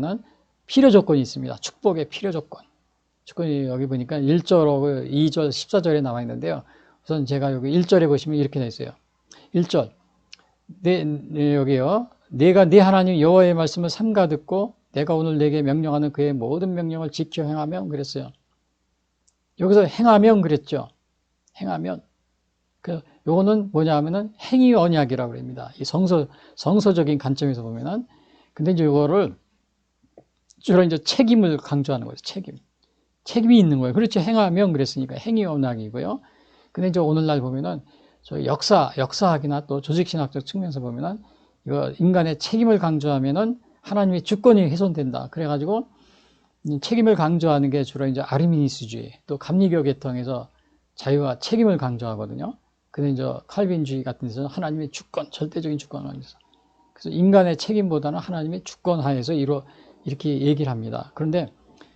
뭐냐면은 필요 조건이 있습니다. 축복의 필요 조건. 축복이 여기 보니까 1절하고 2절, 14절에 나와 있는데요. 우선 제가 여기 1절에 보시면 이렇게 되어 있어요. 1절. 여기요. 내가 네 하나님 여호와의 말씀을 삼가 듣고 내가 오늘 내게 명령하는 그의 모든 명령을 지켜 행하면 그랬어요. 여기서 행하면 그랬죠. 행하면. 요거는 뭐냐 하면은 행위 언약이라고 합니다. 이 성서적인 관점에서 보면은. 근데 이제 요거를 주로 이제 책임을 강조하는 거예요. 책임이 있는 거예요. 그렇죠. 행하면 그랬으니까 행위 언약이고요. 근데 이제 오늘날 보면은 저 역사학이나 또 조직신학적 측면에서 보면은 이거 인간의 책임을 강조하면은 하나님의 주권이 훼손된다. 그래가지고 책임을 강조하는 게 주로 이제 아르미니스주의, 또 감리교 계통에서 자유와 책임을 강조하거든요. 근데 이제 칼빈주의 같은 데서는 하나님의 주권, 절대적인 주권을 하면서. 그래서 인간의 책임보다는 하나님의 주권 하에서 이렇게 얘기를 합니다. 그런데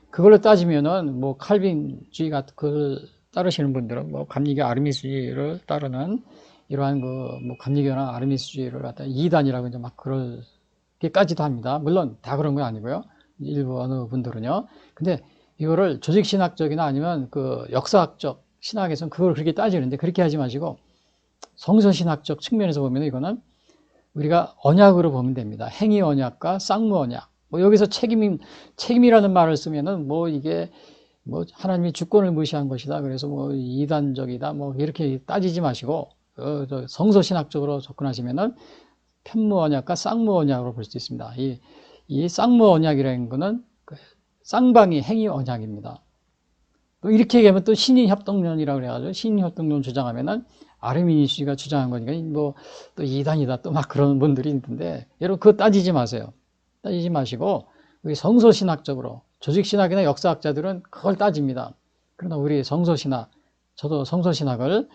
그걸로 따지면은 뭐 칼빈주의 같은 걸 따르시는 분들은 뭐 감리교 아르미스주의를 따르는 이러한 그 뭐 감리교나 아르미스주의를 갖다 이단이라고 이제 막 그럴게까지도 합니다. 물론 다 그런 건 아니고요. 일부 어느 분들은요. 근데 이거를 조직신학적이나 아니면 그 역사학적 신학에서는 그걸 그렇게 따지는데 그렇게 하지 마시고 성서신학적 측면에서 보면 이거는 우리가 언약으로 보면 됩니다. 행위 언약과 쌍무 언약. 뭐 여기서 책임이라는 말을 쓰면은 뭐 이게 뭐 하나님이 주권을 무시한 것이다. 그래서 뭐 이단적이다. 뭐 이렇게 따지지 마시고 성서신학적으로 접근하시면은 편무 언약과 쌍무 언약으로 볼 수 있습니다. 이 쌍무 언약이라는 거는 쌍방이 행위 언약입니다. 또 이렇게 얘기하면 또 신인협동론이라고 그래가지고 신인협동론 주장하면은 아르미니스주의가 주장한 거니까 뭐 또 이단이다 또 막 그런 분들이 있는데 여러분 그거 따지지 마세요. 따지지 마시고 우리 성서신학적으로 조직신학이나 역사학자들은 그걸 따집니다. 그러나 우리 성서신학, 저도 성서신학을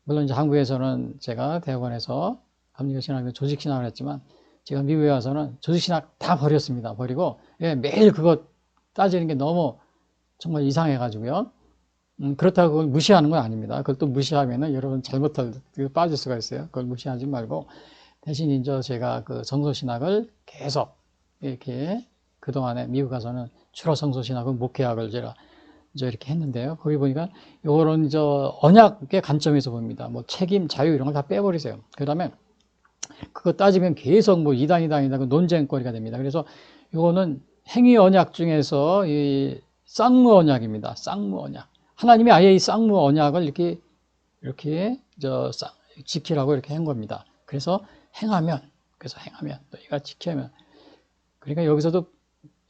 물론 이제 한국에서는 제가 대학원에서 감리교신학을 조직신학을 했지만 제가 미국에 와서는 조직신학 다 버렸습니다. 버리고 매일 그거 따지는 게 너무 정말 이상해가지고요. 그렇다고 그걸 무시하는 건 아닙니다. 그걸 또 무시하면은 여러분 빠질 수가 있어요. 그걸 무시하지 말고 대신 이제 제가 그 성서신학을 계속 이렇게 그동안에 미국 가서는 주로 성서신학은 목회학을 제가 이제 이렇게 했는데요. 거기 보니까 요거는 언약의 관점에서 봅니다. 뭐 책임, 자유 이런 걸 다 빼버리세요. 그 다음에 그거 따지면 계속 뭐 이단이다 그 논쟁거리가 됩니다. 그래서 요거는 행위 언약 중에서 이 쌍무 언약입니다. 쌍무 언약. 하나님이 아예 이 쌍무 언약을 이렇게 지키라고 이렇게 한 겁니다. 그래서 행하면 또 이가 지키면 그러니까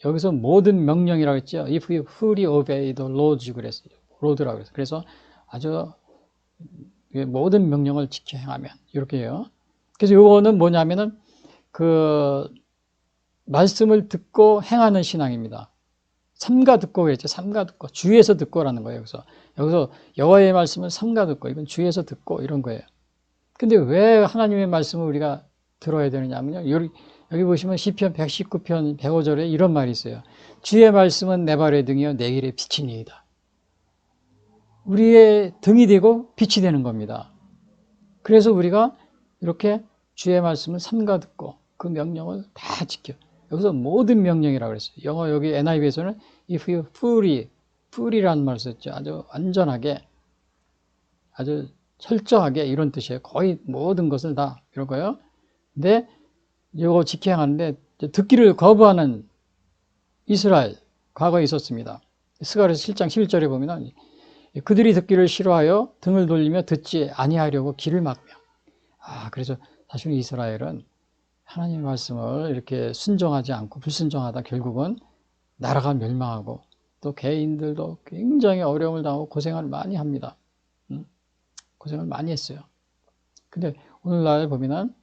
여기서 모든 명령이라고 했죠. If you fully obey the laws 그랬어요. 로드라고 그랬어요. 그래서 아주 모든 명령을 지켜 행하면 이렇게요. 그래서 요거는 뭐냐면은 그 말씀을 듣고 행하는 신앙입니다. 삼가 듣고 그랬죠. 삼가 듣고 주위에서 듣고라는 거예요. 여기서 여호와의 말씀을 삼가 듣고 이건 주위에서 듣고 이런 거예요. 근데 왜 하나님의 말씀을 우리가 들어야 되느냐면요. 여기 보시면 시편 119편 105절에 이런 말이 있어요. 주의 말씀은 내 발의 등이요 내 길의 빛이니이다. 우리의 등이 되고 빛이 되는 겁니다. 그래서 우리가 이렇게 주의 말씀을 삼가 듣고 그 명령을 다 지켜. 여기서 모든 명령이라고 그랬어요. 영어 여기 NIV에서는 if you fully라는 말을 썼죠. 아주 완전하게, 아주 철저하게 이런 뜻이에요. 거의 모든 것을 다 이런 거예요. 근데 이거 지켜야 하는데 듣기를 거부하는 이스라엘 과거에 있었습니다. 스가랴서 7장 11절에 보면은 그들이 듣기를 싫어하여 등을 돌리며 듣지 아니하려고 귀를 막며. 그래서 사실 이스라엘은 하나님의 말씀을 이렇게 순종하지 않고 불순종하다 결국은 나라가 멸망하고 또 개인들도 굉장히 어려움을 당하고 고생을 많이 합니다. 고생을 많이 했어요. 근데 오늘날 보면은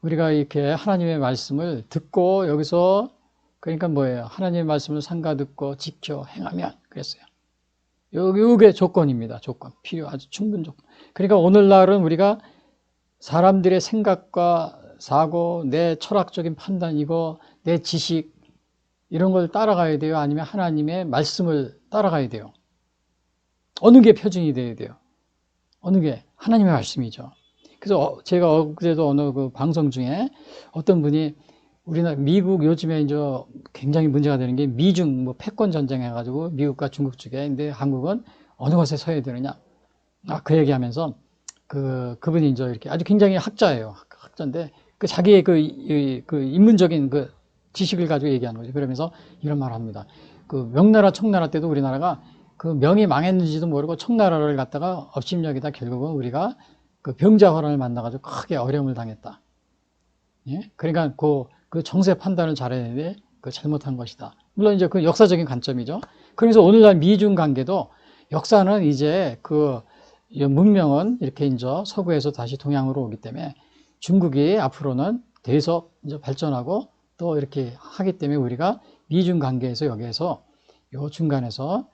우리가 이렇게 하나님의 말씀을 듣고 여기서 그러니까 뭐예요? 하나님의 말씀을 삼가 듣고 지켜 행하면 그랬어요. 요게 조건입니다. 조건. 아주 충분 조건. 그러니까 오늘날은 우리가 사람들의 생각과 사고, 내 철학적인 판단, 내 지식, 이런 걸 따라가야 돼요? 아니면 하나님의 말씀을 따라가야 돼요? 어느 게 표준이 돼야 돼요? 어느 게? 하나님의 말씀이죠. 그래서 제가 그제도 어느 그 방송 중에 어떤 분이 우리나라, 미국 요즘에 이제 굉장히 문제가 되는 게 미중 뭐 패권 전쟁 해가지고 미국과 중국 쪽에, 근데 한국은 어느 것에 서야 되느냐. 그 얘기하면서 그분이 이제 이렇게 아주 굉장히 학자예요. 학자인데 그 자기의 그 인문적인 그 지식을 가지고 얘기하는 거죠. 그러면서 이런 말을 합니다. 그 명나라 청나라 때도 우리나라가 그 명이 망했는지도 모르고 청나라를 갖다가 업신여기다 결국은 우리가 그 병자호란을 만나가지고 크게 어려움을 당했다. 예? 그러니까 그 정세 판단을 잘해야 되는데 그 잘못한 것이다. 물론 이제 그 역사적인 관점이죠. 그래서 오늘날 미중 관계도 역사는 이제 그 문명은 이렇게 이제 서구에서 다시 동양으로 오기 때문에 중국이 앞으로는 계속 이제 발전하고 또 이렇게 하기 때문에 우리가 미중 관계에서 여기에서 요 중간에서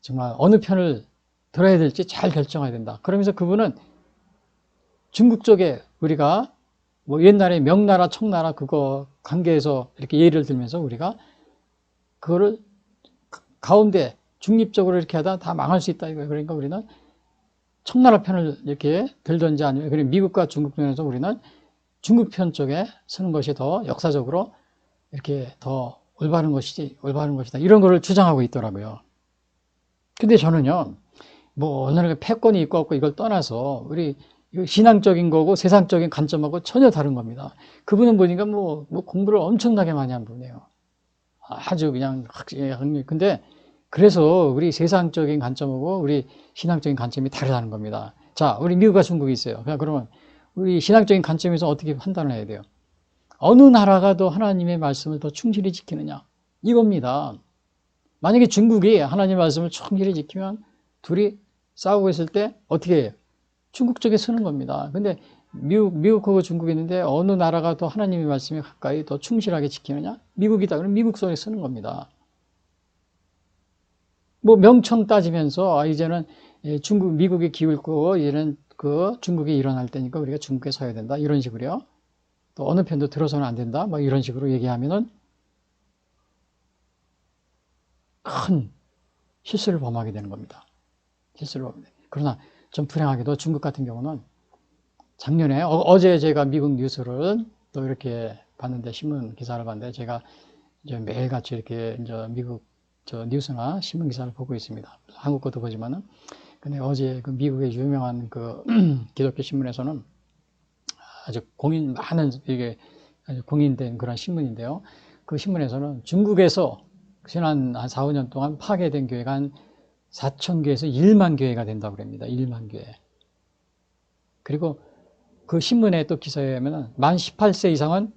정말 어느 편을 들어야 될지 잘 결정해야 된다. 그러면서 그분은 중국 쪽에 우리가 뭐 옛날에 명나라, 청나라 그거 관계에서 이렇게 예를 들면서 우리가 그거를 가운데 중립적으로 이렇게 하다 다 망할 수 있다 이거예요. 그러니까 우리는 청나라 편을 이렇게 들든지 아니면 그리고 미국과 중국 편에서 우리는 중국 편 쪽에 서는 것이 더 역사적으로 이렇게 더 올바른 것이다. 이런 거를 주장하고 있더라고요. 근데 저는요, 뭐 어느 패권이 있고 없고 이걸 떠나서 우리 신앙적인 거고 세상적인 관점하고 전혀 다른 겁니다. 그분은 보니까 뭐 공부를 엄청나게 많이 한 분이에요. 아주 그냥 근데 그래서 우리 세상적인 관점하고 우리 신앙적인 관점이 다르다는 겁니다. 자, 우리 미국과 중국이 있어요. 그러면 우리 신앙적인 관점에서 어떻게 판단을 해야 돼요? 어느 나라가 더 하나님의 말씀을 더 충실히 지키느냐? 이겁니다. 만약에 중국이 하나님의 말씀을 충실히 지키면 둘이 싸우고 있을 때 어떻게 해요? 중국 쪽에 서는 겁니다. 근데 미국하고 중국이 있는데 어느 나라가 더 하나님의 말씀에 가까이 더 충실하게 지키느냐? 미국이다. 그럼 미국 손에 서는 겁니다. 뭐 명청 따지면서 이제는 미국이 기울 거고 이제는 그 중국이 일어날 때니까 우리가 중국에 서야 된다. 이런 식으로요. 또 어느 편도 들어서는 안 된다. 뭐 이런 식으로 얘기하면은 큰 실수를 범하게 되는 겁니다. 실수를 범하게 돼요. 그러나 좀 불행하게도 중국 같은 경우는 작년에 어제 제가 미국 뉴스를 또 이렇게 봤는데 신문 기사를 봤는데 제가 이제 매일같이 이렇게 이제 미국 뉴스나 신문 기사를 보고 있습니다. 한국 것도 보지만은 근데 어제 그 미국의 유명한 그 기독교 신문에서는 아주 많은 이게 아주 공인된 그런 신문인데요. 그 신문에서는 중국에서 지난 한 4, 5년 동안 파괴된 교회가 한 4,000교에서 1만 교회가 된다고 합니다. 1만 교회. 그리고 그 신문에 또 기사에 하면은 만 18세 이상은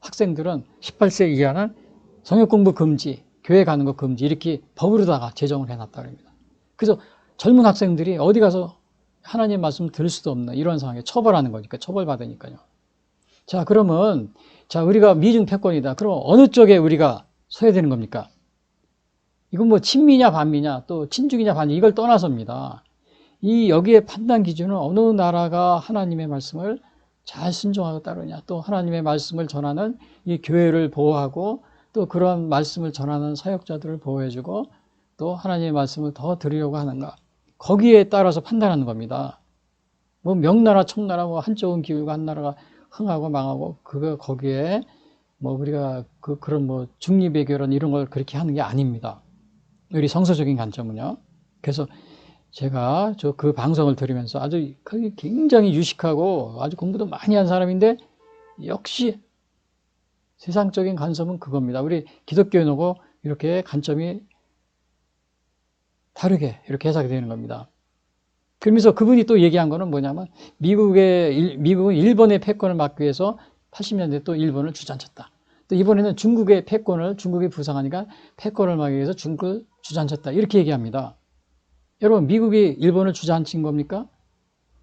학생들은 18세 이하는 성역 공부 금지, 교회 가는 거 금지 이렇게 법으로다가 제정을 해놨다고 합니다. 그래서 젊은 학생들이 어디 가서 하나님 말씀 들을 수도 없는 이런 상황에 처벌하는 거니까 처벌받으니까요. 자, 그러면 우리가 미중 패권이다. 그럼 어느 쪽에 우리가 서야 되는 겁니까? 이건 뭐 친미냐 반미냐 또 친중이냐 반미 이걸 떠나서입니다. 여기에 판단 기준은 어느 나라가 하나님의 말씀을 잘 순종하고 따르냐, 또 하나님의 말씀을 전하는 이 교회를 보호하고 또 그런 말씀을 전하는 사역자들을 보호해주고 또 하나님의 말씀을 더 들으려고 하는가, 거기에 따라서 판단하는 겁니다. 뭐 명나라 청나라 뭐 한쪽은 기울고 한 나라가 흥하고 망하고 거기에 뭐 우리가 그런 뭐 중립의 결혼 이런 걸 그렇게 하는 게 아닙니다. 우리 성서적인 관점은요. 그래서 제가 그 방송을 들으면서 아주 굉장히 유식하고 아주 공부도 많이 한 사람인데 역시 세상적인 관점은 그겁니다. 우리 기독교인하고 이렇게 관점이 다르게 이렇게 해석이 되는 겁니다. 그러면서 그분이 또 얘기한 거는 뭐냐면 미국은 일본의 패권을 막기 위해서 80년대 또 일본을 주저앉혔다. 또 이번에는 중국이 부상하니까 패권을 막기 위해서 중국을 주저앉혔다. 이렇게 얘기합니다. 여러분, 미국이 일본을 주저앉힌 겁니까?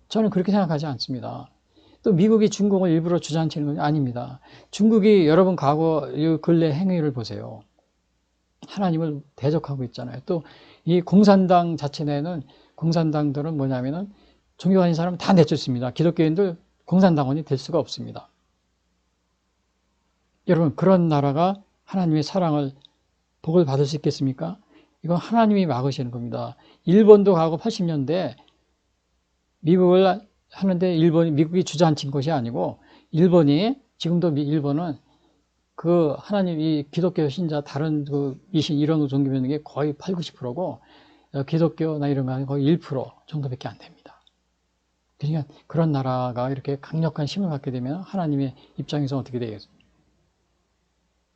저는 그렇게 생각하지 않습니다. 또 미국이 중국을 일부러 주저앉히는 건 아닙니다. 중국이 여러분 근래 행위를 보세요. 하나님을 대적하고 있잖아요. 또 이 공산당 자체 내에는 공산당들은 뭐냐면은 종교 가진 사람은 다 내쫓습니다. 기독교인들 공산당원이 될 수가 없습니다. 여러분, 그런 나라가 하나님의 사랑을 복을 받을 수 있겠습니까? 이건 하나님이 막으시는 겁니다. 일본도 가고 80년대 미국을 하는데 미국이 주저앉힌 것이 아니고 지금도 일본은 그 하나님 이 기독교 신자 다른 그 미신 이런 종교 믿는 게 거의 8, 90%고 기독교나 이런 거 거의 1% 정도밖에 안 됩니다. 그러니까 그런 나라가 이렇게 강력한 힘을 갖게 되면 하나님의 입장에서 어떻게 되겠어요?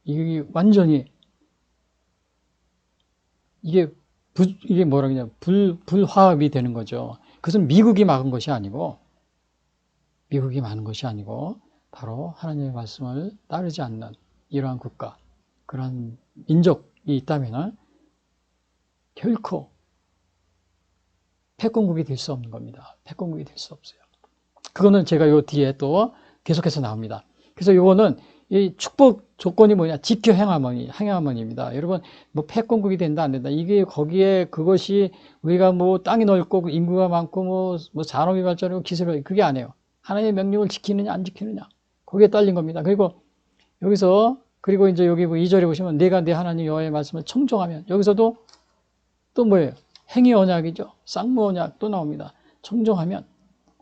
이게 완전히 이게 뭐라 그러냐 불화합이 되는 거죠. 그것은 미국이 막은 것이 아니고 바로 하나님의 말씀을 따르지 않는 이러한 국가, 그러한 민족이 있다면 결코 패권국이 될 수 없는 겁니다. 패권국이 될 수 없어요. 그거는 제가 요 뒤에 또 계속해서 나옵니다. 그래서 요거는 이 축복 조건이 뭐냐? 지켜 행하머니입니다. 여러분, 뭐 패권국이 된다, 안 된다. 이게 거기에 그것이 우리가 뭐 땅이 넓고 인구가 많고 뭐 산업이 발전하고 기술이 그게 아니에요. 하나님의 명령을 지키느냐, 안 지키느냐. 거기에 딸린 겁니다. 그리고 이제 여기 2절에 보시면 내가 내 하나님 여호와의 말씀을 청종하면 여기서도 또 뭐예요? 행위 언약이죠. 쌍무 언약 또 나옵니다. 청종하면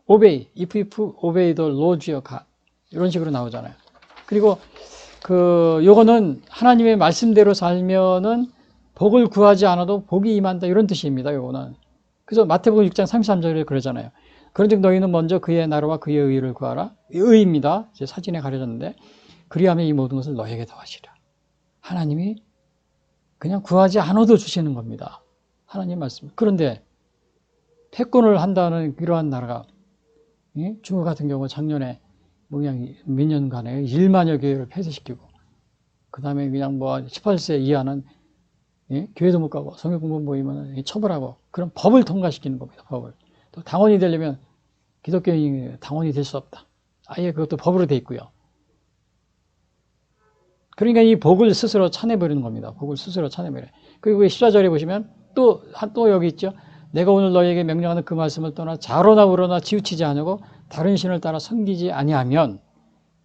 obey, if you obey the Lord your God 이런 식으로 나오잖아요. 그리고 요거는 하나님의 말씀대로 살면은 복을 구하지 않아도 복이 임한다 이런 뜻입니다. 요거는. 그래서 마태복음 6장 33절에 그러잖아요. 그런즉 너희는 먼저 그의 나라와 그의 의를 구하라. 의입니다. 제 사진에 가려졌는데 그리하면 이 모든 것을 너에게 더하시리라. 하나님이 그냥 구하지 않아도 주시는 겁니다. 하나님 말씀. 그런데 패권을 한다는 이러한 나라가 중국 같은 경우 작년에 뭐 그냥 몇 년간에 1만여 교회를 폐쇄시키고 그 다음에 그냥 뭐 18세 이하는 교회도 못 가고 성경 공부 모이면 처벌하고 그런 법을 통과시키는 겁니다. 법을. 또 당원이 되려면 기독교인이 당원이 될 수 없다. 아예 그것도 법으로 돼 있고요. 그러니까 이 복을 스스로 차내버리는 겁니다. 복을 스스로 차내버려요. 그리고 14절에 보시면 또 여기 있죠. 내가 오늘 너희에게 명령하는 그 말씀을 떠나 좌로나 우로나 치우치지 않으고 다른 신을 따라 섬기지 아니하면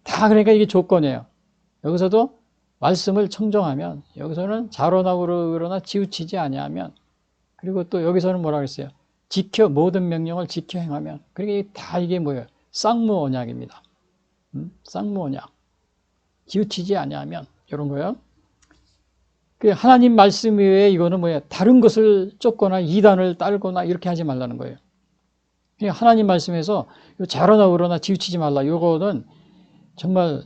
다 그러니까 이게 조건이에요. 여기서도 말씀을 청정하면 여기서는 좌로나 우로나 치우치지 아니하면 그리고 또 여기서는 뭐라고 했어요? 모든 명령을 지켜 행하면 그러니까 다 이게 뭐예요? 쌍무 언약입니다. 쌍무 언약. 치우치지 아니하면 이런 거예요. 하나님 말씀 외에 이거는 뭐예요? 다른 것을 쫓거나 이단을 따르거나 이렇게 하지 말라는 거예요. 하나님 말씀에서 좌로나 우로나 치우치지 말라. 이거는 정말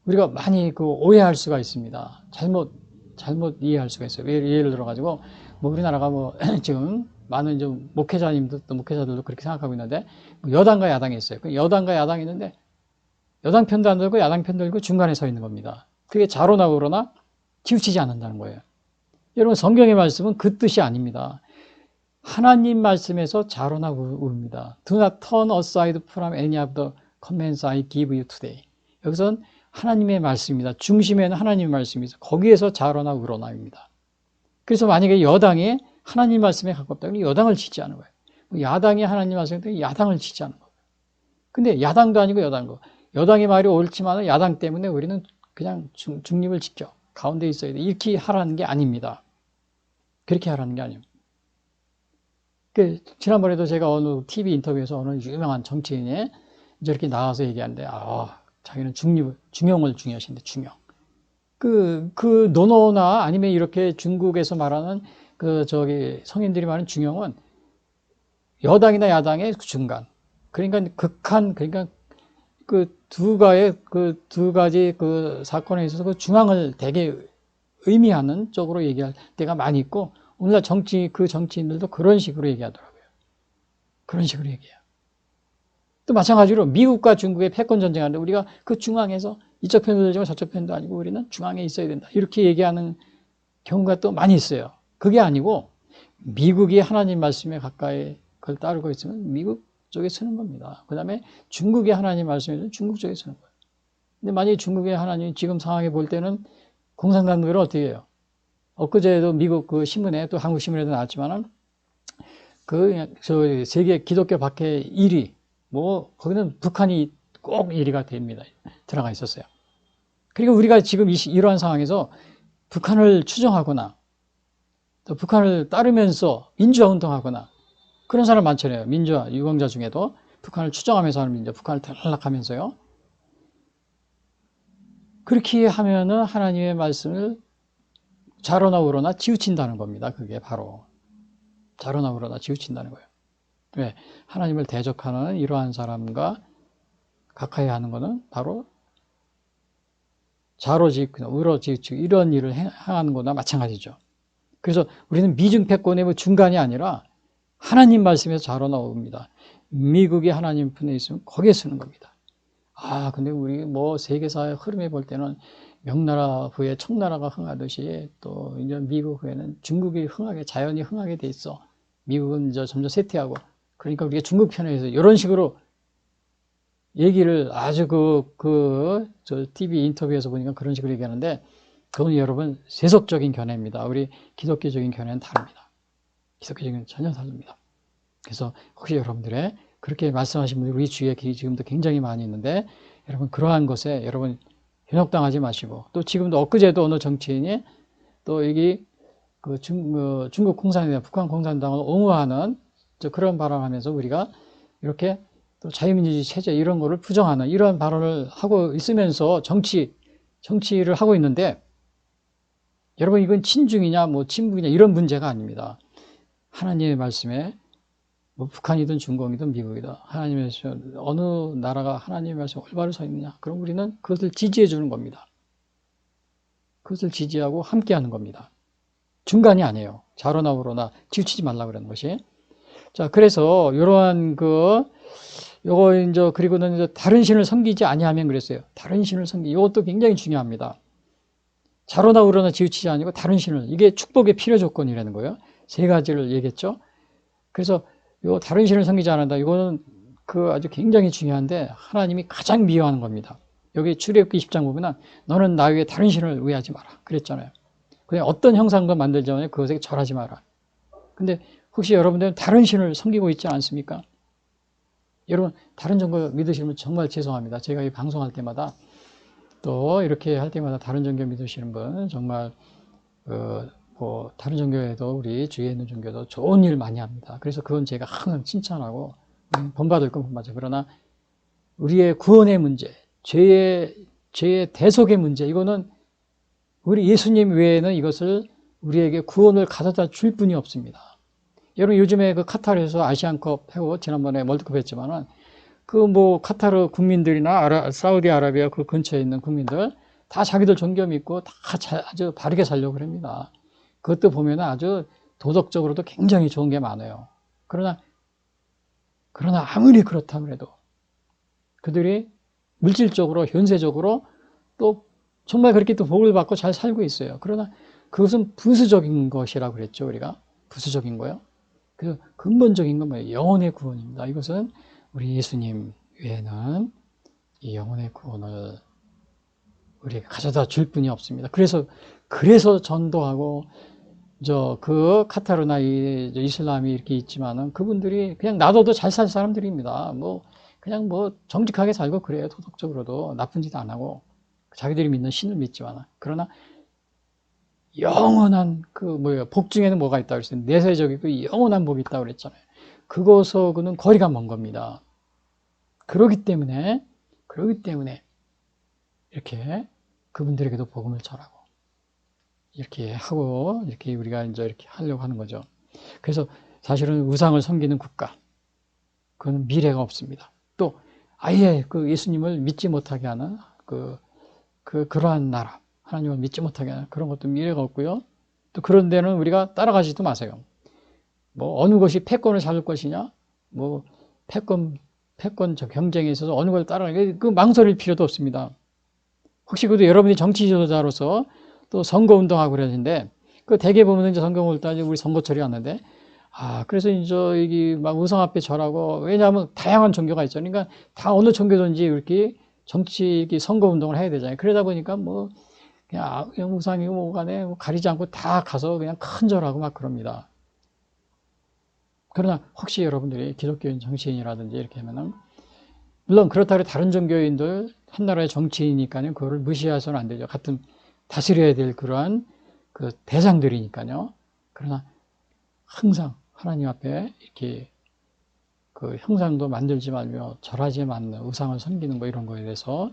우리가 많이 오해할 수가 있습니다. 잘못 이해할 수가 있어요. 예를 들어가지고 뭐 우리나라가 뭐 지금 많은 좀 목회자들도 그렇게 생각하고 있는데 여당과 야당이 있어요. 여당과 야당이 있는데 여당 편도 안 들고 야당 편도 들고 중간에 서 있는 겁니다. 그게 좌로나 우로나 치우치지 않는다는 거예요. 여러분 성경의 말씀은 그 뜻이 아닙니다. 하나님 말씀에서 좌로나 우로입니다. Do not turn aside from any of the commands I give you today. 여기서는 하나님의 말씀입니다. 중심에는 하나님의 말씀이 있어요. 거기에서 좌로나 우로나입니다. 그래서 만약에 여당이 하나님 말씀에 가깝다면 여당을 치지 않은 거예요. 야당이 하나님 말씀에 가깝다면 야당을 치지 않은 거예요. 근데 야당도 아니고 여당도. 여당의 말이 옳지만 야당 때문에 우리는 그냥 중립을 지켜. 가운데 있어야 돼. 이렇게 하라는 게 아닙니다. 그렇게 하라는 게 아니에요. 지난번에도 제가 어느 TV 인터뷰에서 어느 유명한 정치인이 저렇게 나와서 얘기하는데, 자기는 중용을 중요하신데, 중용. 노노나 아니면 이렇게 중국에서 말하는 성인들이 말하는 중용은 여당이나 야당의 중간. 그러니까 그러니까 두 가지 사건에 있어서 중앙을 되게 의미하는 쪽으로 얘기할 때가 많이 있고, 오늘날 정치인들도 그런 식으로 얘기하더라고요. 그런 식으로 얘기해요. 또 마찬가지로 미국과 중국의 패권 전쟁하는데 우리가 그 중앙에서 이쪽 편도 들지만 저쪽 편도 아니고 우리는 중앙에 있어야 된다. 이렇게 얘기하는 경우가 또 많이 있어요. 그게 아니고 미국이 하나님 말씀에 가까이 그걸 따르고 있으면 미국 쪽에 서는 겁니다. 그 다음에 중국의 하나님 말씀에 중국 쪽에 서는 거예요. 근데 만약에 중국의 하나님 지금 상황에 볼 때는 공산당들은 어떻게 해요? 엊그제도 미국 신문에 또 한국 신문에도 나왔지만은 세계 기독교 박해 1위 거기는 북한이 꼭 1위가 됩니다. 들어가 있었어요. 그리고 우리가 지금 이러한 상황에서 북한을 추종하거나 또 북한을 따르면서 민주화 운동하거나 그런 사람 많잖아요. 민주화 유공자 중에도 북한을 추종하면서 하는 민주화, 북한을 탈락하면서요. 그렇게 하면은 하나님의 말씀을 좌로나 우로나 치우친다는 겁니다. 그게 바로 좌로나 우로나 치우친다는 거예요. 왜? 하나님을 대적하는 이러한 사람과 가까이 하는 것은 바로 좌로 지으고 우로 지으고 이런 일을 행하는 거나 마찬가지죠. 그래서 우리는 미중패권의 뭐 중간이 아니라 하나님 말씀에서 좌로 나옵니다. 미국이 하나님 편에 있으면 거기에 쓰는 겁니다. 근데 우리 뭐 세계사의 흐름에 볼 때는 명나라 후에 청나라가 흥하듯이 또 이제 미국 후에는 중국이 흥하게, 자연이 흥하게 돼 있어. 미국은 이제 점점 쇠퇴하고. 그러니까 우리가 중국 편에 서 이런 식으로 얘기를 아주 저 TV 인터뷰에서 보니까 그런 식으로 얘기하는데, 그건 여러분 세속적인 견해입니다. 우리 기독교적인 견해는 다릅니다. 기독교적인 견해는 전혀 다릅니다. 그래서 혹시 여러분들의 그렇게 말씀하신 분들이 우리 주위에 지금도 굉장히 많이 있는데, 여러분 그러한 것에 여러분 현혹당하지 마시고, 또 지금도 엊그제도 어느 정치인이 또 여기 중국 공산당, 북한 공산당을 옹호하는 그런 발언하면서 우리가 이렇게 또 자유민주주의 체제 이런 거를 부정하는 이런 발언을 하고 있으면서 정치를 하고 있는데, 여러분 이건 친중이냐 뭐 친북이냐 이런 문제가 아닙니다. 하나님의 말씀에 뭐 북한이든 중국이든 미국이든 하나님의 말씀, 어느 나라가 하나님의 말씀에 올바로 서 있느냐, 그럼 우리는 그것을 지지해 주는 겁니다. 그것을 지지하고 함께하는 겁니다. 중간이 아니에요. 좌로나 우로나 치우치지 말라 그러는 것이. 자, 그래서 이러한 요거 이제 그리고는 이제 다른 신을 섬기지 아니하면 그랬어요. 다른 신을 이것도 굉장히 중요합니다. 좌로나 우로나 치우치지 아니고 다른 신을, 이게 축복의 필요 조건이라는 거예요. 세 가지를 얘기했죠. 그래서 요 다른 신을 섬기지 않는다. 이거는 아주 굉장히 중요한데 하나님이 가장 미워하는 겁니다. 여기 출애굽기 10장 보면은 너는 나 외에 다른 신을 의하지 마라 그랬잖아요. 그냥 어떤 형상도 만들지 않으면 그것에 절하지 마라. 근데 혹시 여러분들은 다른 신을 섬기고 있지 않습니까? 여러분 다른 종교 믿으시면 정말 죄송합니다. 제가 이 방송할 때마다 또 이렇게 할 때마다 다른 종교 믿으시는 분 정말 뭐 다른 종교에도 우리 주위에 있는 종교도 좋은 일 많이 합니다. 그래서 그건 제가 항상 칭찬하고 본받을 건 본받죠. 그러나 우리의 구원의 문제, 죄의 대속의 문제, 이거는 우리 예수님 외에는 이것을 우리에게 구원을 가져다 줄 분이 없습니다. 여러분 요즘에 카타르에서 아시안컵 하고 지난번에 월드컵 했지만은 뭐 카타르 국민들이나 사우디아라비아 그 근처에 있는 국민들 다 자기들 종교 믿고 다 아주 바르게 살려고 합니다. 그것도 보면 아주 도덕적으로도 굉장히 좋은 게 많아요. 그러나 아무리 그렇다고 해도 그들이 물질적으로, 현세적으로 또 정말 그렇게 또 복을 받고 잘 살고 있어요. 그러나 그것은 부수적인 것이라고 그랬죠, 우리가. 부수적인 거요. 그래서 근본적인 건 뭐예요? 영혼의 구원입니다. 이것은 우리 예수님 외에는 이 영혼의 구원을 우리에게 가져다 줄 분이 없습니다. 그래서 전도하고 카타르나 이슬람이 이렇게 있지만은 그분들이 그냥 놔둬도 잘 살 사람들입니다. 그냥 정직하게 살고 그래요. 도덕적으로도 나쁜 짓 안 하고 자기들이 믿는 신을 믿지만, 그러나 영원한 복 중에는 뭐가 있다고 그랬어요? 내세적이고 영원한 복이 있다고 그랬잖아요. 그것하고는 거리가 먼 겁니다. 그렇기 때문에 이렇게 그분들에게도 복음을 전하고 이렇게 하고 이렇게 우리가 이제 이렇게 하려고 하는 거죠. 그래서 사실은 우상을 섬기는 국가, 그건 미래가 없습니다. 또 아예 예수님을 믿지 못하게 하는 그러한 나라, 하나님을 믿지 못하게 하는 그런 것도 미래가 없고요. 또 그런 데는 우리가 따라가지도 마세요. 어느 것이 패권을 잡을 것이냐, 패권 경쟁에 있어서 어느 걸 따라가냐, 망설일 필요도 없습니다. 혹시 그래도 여러분이 정치 지도자로서 또 선거 운동하고 그러는데, 대개 보면 이제 선거운동 때 우리 선거철이 왔는데, 그래서 이제 여기 막 우상 앞에 절하고, 왜냐하면 다양한 종교가 있죠. 그러니까 다 어느 종교든지 이렇게 정치 선거 운동을 해야 되잖아요. 그러다 보니까 그냥 우상이고 뭐간에 가리지 않고 다 가서 그냥 큰 절하고 막 그럽니다. 그러나 혹시 여러분들이 기독교인 정치인이라든지 이렇게 하면은, 물론 그렇다고 다른 종교인들 한 나라의 정치인이니까요, 그거를 무시해서는 안 되죠. 같은 다스려야 될 그러한 대상들이니까요. 그러나 항상 하나님 앞에 이렇게 형상도 만들지 말며 절하지 않는 우상을 섬기는 이런 거에 대해서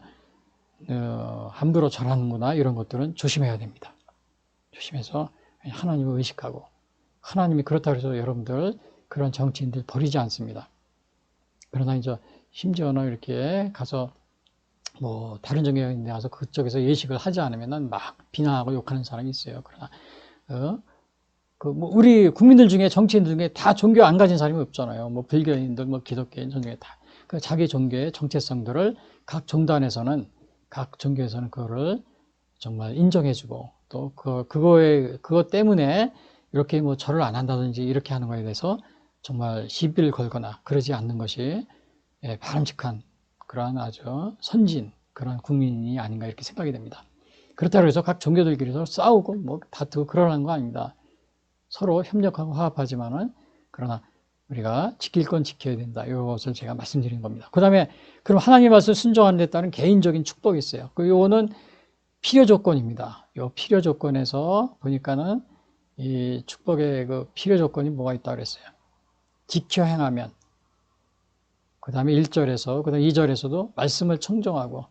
함부로 절하는구나 이런 것들은 조심해야 됩니다. 조심해서 하나님을 의식하고 하나님이 그렇다고 해서 여러분들 그런 정치인들 버리지 않습니다. 그러나 이제 심지어는 이렇게 가서 뭐 다른 종교인데 가서 그쪽에서 예식을 하지 않으면은 막 비난하고 욕하는 사람이 있어요. 그러나 뭐 우리 국민들 중에 정치인들 중에 다 종교 안 가진 사람이 없잖아요. 뭐 불교인들, 뭐 기독교인, 전중에 다 그 자기 종교의 정체성들을 각 종단에서는 각 종교에서는 그거를 정말 인정해주고 또 그것 때문에 이렇게 뭐 절을 안 한다든지 이렇게 하는 거에 대해서 정말 시비를 걸거나 그러지 않는 것이 바람직한 그러한 아주 선진 그런 국민이 아닌가 이렇게 생각이 됩니다. 그렇다고 해서 각 종교들끼리서 싸우고 뭐 다투고 그러는 거 아닙니다. 서로 협력하고 화합하지만은 그러나 우리가 지킬 건 지켜야 된다. 이것을 제가 말씀드린 겁니다. 그 다음에 그럼 하나님 말씀 순종하는 데 따른 개인적인 축복이 있어요. 요거는 필요 조건입니다. 요 필요 조건에서 보니까는 이 축복의 그 필요 조건이 뭐가 있다 그랬어요. 지켜 행하면. 그 다음에 1절에서, 그 다음에 2절에서도 말씀을 청정하고,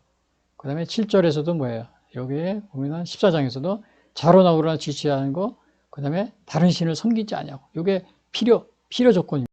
그 다음에 7절에서도 뭐예요? 여기에 보면은 14장에서도 자로나오라 지시하는 거, 그 다음에 다른 신을 섬기지 아니하고. 이게 필요 조건입니다.